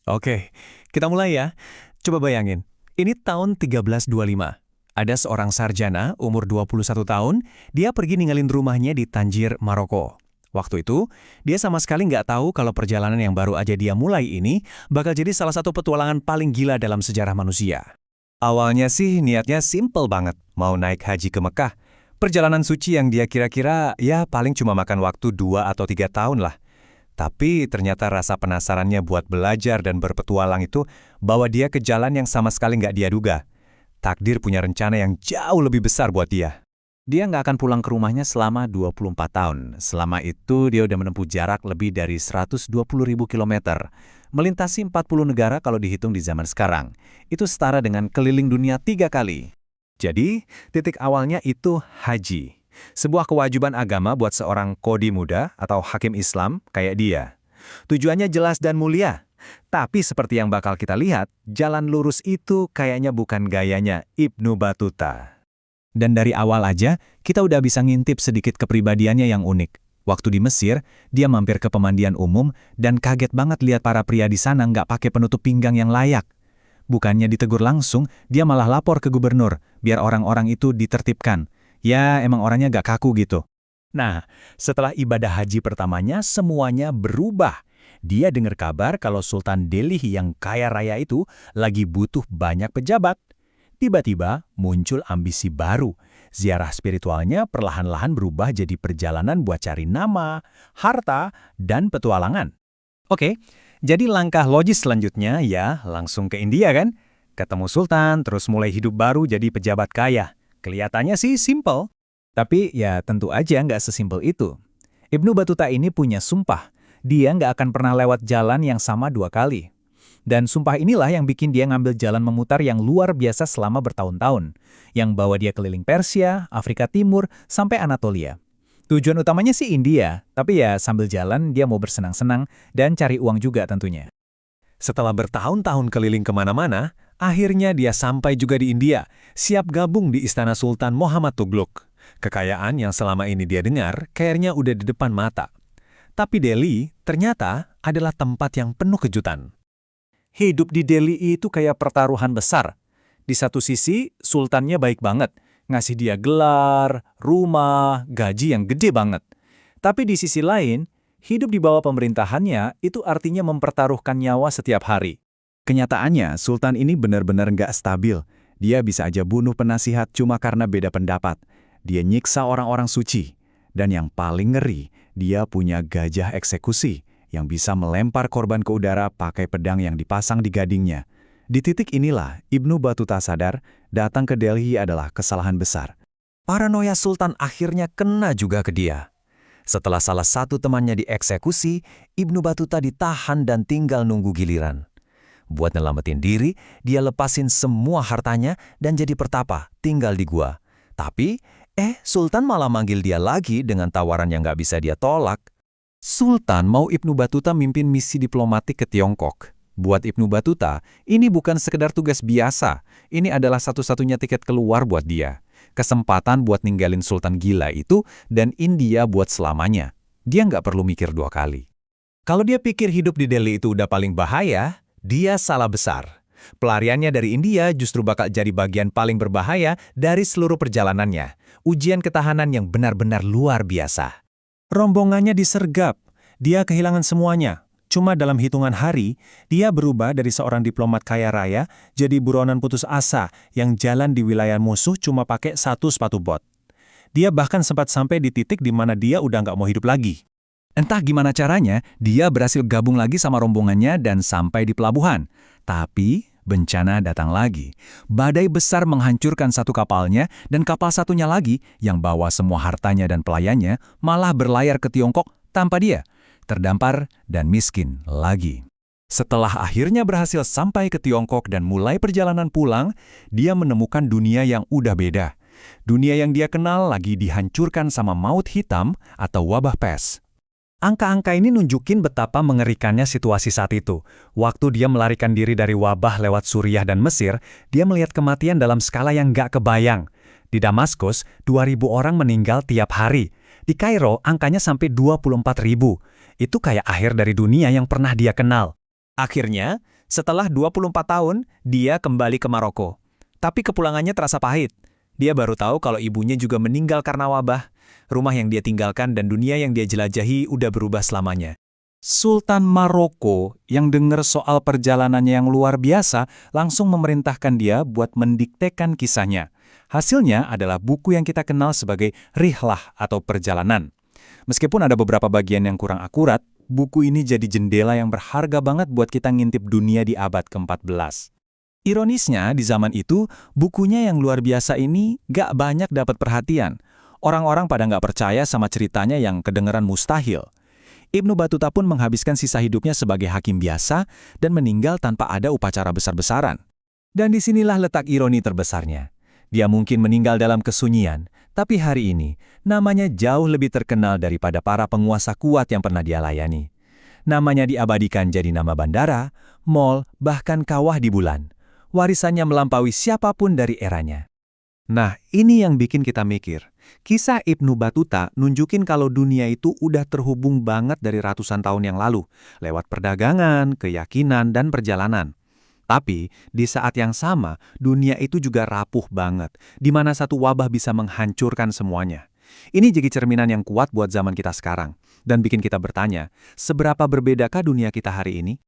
Oke, kita mulai ya. Coba bayangin, ini tahun 1325. Ada seorang sarjana umur 21 tahun, dia pergi ninggalin rumahnya di Tangier, Maroko. Waktu itu, dia sama sekali nggak tahu kalau perjalanan yang baru aja dia mulai ini bakal jadi salah satu petualangan paling gila dalam sejarah manusia. Awalnya sih niatnya simple banget, mau naik haji ke Mekah. Perjalanan suci yang dia kira-kira ya paling cuma makan waktu 2 atau 3 tahun lah. Tapi ternyata rasa penasarannya buat belajar dan berpetualang itu bawa dia ke jalan yang sama sekali nggak dia duga. Takdir punya rencana yang jauh lebih besar buat dia. Dia nggak akan pulang ke rumahnya selama 24 tahun. Selama itu dia udah menempuh jarak lebih dari 120.000 kilometer. Melintasi 40 negara kalau dihitung di zaman sekarang. Itu setara dengan keliling dunia 3 kali. Jadi, titik awalnya itu haji. Sebuah kewajiban agama buat seorang kodi muda atau hakim Islam kayak dia. Tujuannya jelas dan mulia. Tapi seperti yang bakal kita lihat, jalan lurus itu kayaknya bukan gayanya Ibnu Battuta. Dan dari awal aja, kita udah bisa ngintip sedikit kepribadiannya yang unik. Waktu di Mesir, dia mampir ke pemandian umum dan kaget banget lihat para pria di sana nggak pakai penutup pinggang yang layak. Bukannya ditegur langsung, dia malah lapor ke gubernur, biar orang-orang itu ditertibkan. Ya, emang orangnya gak kaku gitu. Nah, setelah ibadah haji pertamanya, semuanya berubah. Dia dengar kabar kalau Sultan Delhi yang kaya raya itu lagi butuh banyak pejabat. Tiba-tiba muncul ambisi baru. Ziarah spiritualnya perlahan-lahan berubah jadi perjalanan buat cari nama, harta, dan petualangan. Oke, jadi langkah logis selanjutnya ya langsung ke India kan? Ketemu Sultan, terus mulai hidup baru jadi pejabat kaya. Kelihatannya sih simple, tapi ya tentu aja nggak sesimpel itu. Ibnu Battuta ini punya sumpah, dia nggak akan pernah lewat jalan yang sama 2 kali. Dan sumpah inilah yang bikin dia ngambil jalan memutar yang luar biasa selama bertahun-tahun, yang bawa dia keliling Persia, Afrika Timur, sampai Anatolia. Tujuan utamanya sih India, tapi ya sambil jalan dia mau bersenang-senang dan cari uang juga tentunya. Setelah bertahun-tahun keliling kemana-mana, akhirnya dia sampai juga di India, siap gabung di Istana Sultan Muhammad Tughlaq. Kekayaan yang selama ini dia dengar, kayaknya udah di depan mata. Tapi Delhi ternyata adalah tempat yang penuh kejutan. Hidup di Delhi itu kayak pertaruhan besar. Di satu sisi, sultannya baik banget, ngasih dia gelar, rumah, gaji yang gede banget. Tapi di sisi lain, hidup di bawah pemerintahannya itu artinya mempertaruhkan nyawa setiap hari. Kenyataannya, Sultan ini benar-benar nggak stabil. Dia bisa aja bunuh penasihat cuma karena beda pendapat. Dia nyiksa orang-orang suci. Dan yang paling ngeri, dia punya gajah eksekusi yang bisa melempar korban ke udara pakai pedang yang dipasang di gadingnya. Di titik inilah, Ibnu Battuta sadar datang ke Delhi adalah kesalahan besar. Paranoia Sultan akhirnya kena juga ke dia. Setelah salah satu temannya dieksekusi, Ibnu Battuta ditahan dan tinggal nunggu giliran. Buat nyelamatin diri, dia lepasin semua hartanya dan jadi pertapa, tinggal di gua. Tapi, Sultan malah manggil dia lagi dengan tawaran yang nggak bisa dia tolak. Sultan mau Ibnu Battuta mimpin misi diplomatik ke Tiongkok. Buat Ibnu Battuta, ini bukan sekedar tugas biasa. Ini adalah satu-satunya tiket keluar buat dia. Kesempatan buat ninggalin Sultan gila itu dan India buat selamanya. Dia nggak perlu mikir 2 kali. Kalau dia pikir hidup di Delhi itu udah paling bahaya, dia salah besar. Pelariannya dari India justru bakal jadi bagian paling berbahaya dari seluruh perjalanannya. Ujian ketahanan yang benar-benar luar biasa. Rombongannya disergap, dia kehilangan semuanya. Cuma dalam hitungan hari, dia berubah dari seorang diplomat kaya raya jadi buronan putus asa yang jalan di wilayah musuh cuma pakai 1 sepatu bot. Dia bahkan sempat sampai di titik di mana dia udah nggak mau hidup lagi. Entah gimana caranya, dia berhasil gabung lagi sama rombongannya dan sampai di pelabuhan. Tapi bencana datang lagi. Badai besar menghancurkan satu kapalnya dan kapal satunya lagi yang bawa semua hartanya dan pelayannya malah berlayar ke Tiongkok tanpa dia. Terdampar dan miskin lagi. Setelah akhirnya berhasil sampai ke Tiongkok dan mulai perjalanan pulang, dia menemukan dunia yang udah beda. Dunia yang dia kenal lagi dihancurkan sama maut hitam atau wabah pes. Angka-angka ini nunjukin betapa mengerikannya situasi saat itu. Waktu dia melarikan diri dari wabah lewat Suriah dan Mesir, dia melihat kematian dalam skala yang nggak kebayang. Di Damaskus, 2.000 orang meninggal tiap hari. Di Kairo, angkanya sampai 24.000. Itu kayak akhir dari dunia yang pernah dia kenal. Akhirnya, Setelah 24 tahun, dia kembali ke Maroko. Tapi kepulangannya terasa pahit. Dia baru tahu kalau ibunya juga meninggal karena wabah. Rumah yang dia tinggalkan dan dunia yang dia jelajahi udah berubah selamanya. Sultan Maroko yang dengar soal perjalanannya yang luar biasa langsung memerintahkan dia buat mendiktekan kisahnya. Hasilnya adalah buku yang kita kenal sebagai Rihlah atau Perjalanan. Meskipun ada beberapa bagian yang kurang akurat, buku ini jadi jendela yang berharga banget buat kita ngintip dunia di abad ke-14. Ironisnya, di zaman itu, bukunya yang luar biasa ini gak banyak dapat perhatian. Orang-orang pada nggak percaya sama ceritanya yang kedengeran mustahil. Ibnu Battuta pun menghabiskan sisa hidupnya sebagai hakim biasa dan meninggal tanpa ada upacara besar-besaran. Dan disinilah letak ironi terbesarnya. Dia mungkin meninggal dalam kesunyian, tapi hari ini namanya jauh lebih terkenal daripada para penguasa kuat yang pernah dia layani. Namanya diabadikan jadi nama bandara, mall, bahkan kawah di bulan. Warisannya melampaui siapapun dari eranya. Nah, ini yang bikin kita mikir. Kisah Ibnu Battuta nunjukin kalau dunia itu udah terhubung banget dari ratusan tahun yang lalu, lewat perdagangan, keyakinan, dan perjalanan. Tapi, di saat yang sama, dunia itu juga rapuh banget, di mana satu wabah bisa menghancurkan semuanya. Ini jadi cerminan yang kuat buat zaman kita sekarang, dan bikin kita bertanya, seberapa berbedakah dunia kita hari ini?